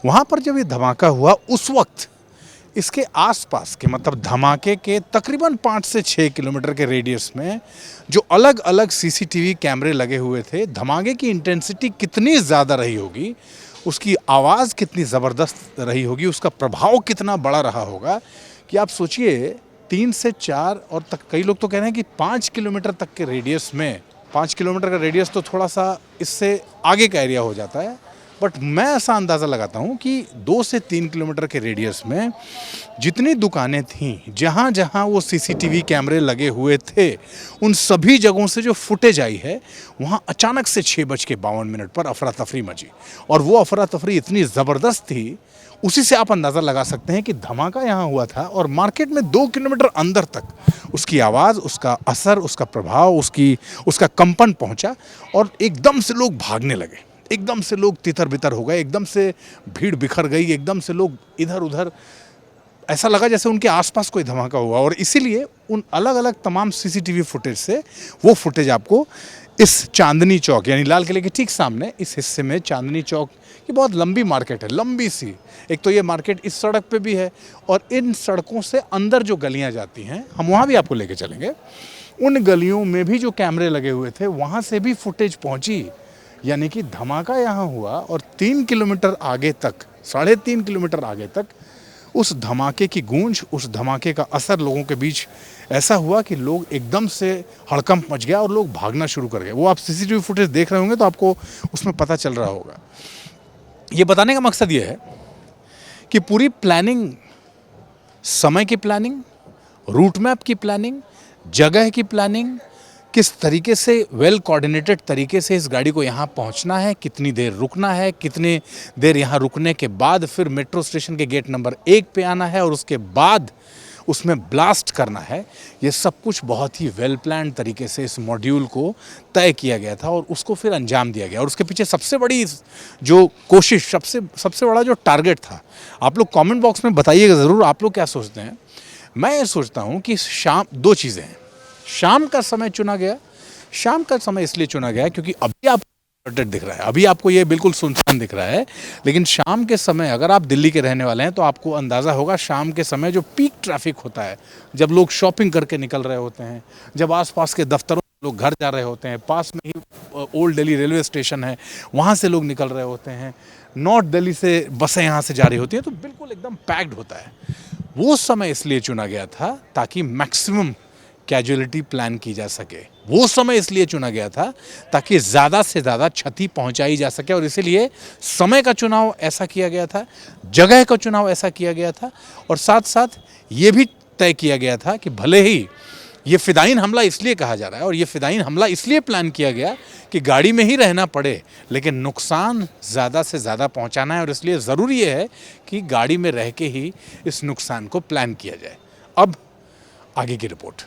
वहाँ पर जब ये धमाका हुआ उस वक्त इसके आसपास के मतलब धमाके के तकरीबन 5 से 6 किलोमीटर के रेडियस में जो अलग अलग सीसीटीवी कैमरे लगे हुए थे, धमाके की इंटेंसिटी कितनी ज़्यादा रही होगी, उसकी आवाज़ कितनी ज़बरदस्त रही होगी, उसका प्रभाव कितना बड़ा रहा होगा कि आप सोचिए 3 से 4 और तक कई लोग तो कह रहे हैं कि 5 किलोमीटर तक के रेडियस में, 5 किलोमीटर का रेडियस तो थोड़ा सा इससे आगे का एरिया हो जाता है, बट मैं ऐसा अंदाज़ा लगाता हूँ कि 2 से 3 किलोमीटर के रेडियस में जितनी दुकानें थीं, जहाँ जहाँ वो सीसीटीवी कैमरे लगे हुए थे, उन सभी जगहों से जो फुटेज आई है, वहाँ अचानक से 6:52 पर अफरा तफरी मची। और वो अफरा तफरी इतनी ज़बरदस्त थी, उसी से आप अंदाज़ा लगा सकते हैं कि धमाका यहाँ हुआ था और मार्केट में 2 किलोमीटर अंदर तक उसकी आवाज़, उसका असर, उसका प्रभाव, उसका कंपन पहुँचा और एकदम से लोग भागने लगे, एकदम से लोग तितर बितर हो गए, एकदम से भीड़ बिखर गई, एकदम से लोग इधर उधर, ऐसा लगा जैसे उनके आसपास कोई धमाका हुआ। और इसीलिए उन अलग अलग तमाम सीसीटीवी फुटेज से वो फुटेज आपको इस चांदनी चौक यानी लाल किले के ठीक सामने इस हिस्से में चांदनी चौक की बहुत लंबी मार्केट है, लंबी सी। एक तो ये मार्केट इस सड़क पे भी है और इन सड़कों से अंदर जो गलियां जाती हैं, हम वहाँ भी आपको लेके चलेंगे, उन गलियों में भी जो कैमरे लगे हुए थे वहाँ से भी फुटेज पहुँची। यानी कि धमाका यहाँ हुआ और 3 किलोमीटर आगे तक, 3.5 किलोमीटर आगे तक उस धमाके की गूंज, उस धमाके का असर लोगों के बीच ऐसा हुआ कि लोग एकदम से हड़कंप मच गया और लोग भागना शुरू कर गए। वो आप सीसीटीवी फुटेज देख रहे होंगे तो आपको उसमें पता चल रहा होगा। ये बताने का मकसद ये है कि पूरी प्लानिंग, समय की प्लानिंग, रूट मैप की प्लानिंग, जगह की प्लानिंग, किस तरीके से वेल कोऑर्डिनेटेड तरीके से इस गाड़ी को यहाँ पहुँचना है, कितनी देर रुकना है, कितनी देर यहाँ रुकने के बाद फिर मेट्रो स्टेशन के गेट नंबर 1 पे आना है और उसके बाद उसमें ब्लास्ट करना है, ये सब कुछ बहुत ही वेल प्लान तरीके से इस मॉड्यूल को तय किया गया था और उसको फिर अंजाम दिया गया। और उसके पीछे सबसे बड़ी जो कोशिश, सबसे बड़ा जो टारगेट था, आप लोग कमेंट बॉक्स में बताइएगा ज़रूर आप लोग क्या सोचते हैं। मैं ये सोचता हूँ कि शाम 2 चीज़ें हैं। शाम का समय चुना गया, शाम का समय इसलिए चुना गया क्योंकि अभी आपको दिख रहा है, अभी आपको ये बिल्कुल सुनसान दिख रहा है, लेकिन शाम के समय अगर आप दिल्ली के रहने वाले हैं तो आपको अंदाज़ा होगा शाम के समय जो पीक ट्रैफिक होता है, जब लोग शॉपिंग करके निकल रहे होते हैं, जब आसपास के दफ्तरों से लोग घर जा रहे होते हैं, पास में ही ओल्ड दिल्ली रेलवे स्टेशन है, वहाँ से लोग निकल रहे होते हैं, नॉर्थ दिल्ली से बसें यहाँ से जा रही होती हैं, तो बिल्कुल एकदम पैक्ड होता है। वो समय इसलिए चुना गया था ताकि मैक्सिमम कैजुअलिटी प्लान की जा सके। वो समय इसलिए चुना गया था ताकि ज़्यादा से ज़्यादा क्षति पहुंचाई जा सके और इसीलिए समय का चुनाव ऐसा किया गया था, जगह का चुनाव ऐसा किया गया था और साथ साथ ये भी तय किया गया था कि भले ही ये फ़िदायीन हमला इसलिए कहा जा रहा है और ये फ़िदायीन हमला इसलिए प्लान किया गया कि गाड़ी में ही रहना पड़े, लेकिन नुकसान ज़्यादा से ज़्यादा पहुँचाना है और इसलिए ज़रूरी ये है कि गाड़ी में रह के ही इस नुकसान को प्लान किया जाए। अब आगे की रिपोर्ट।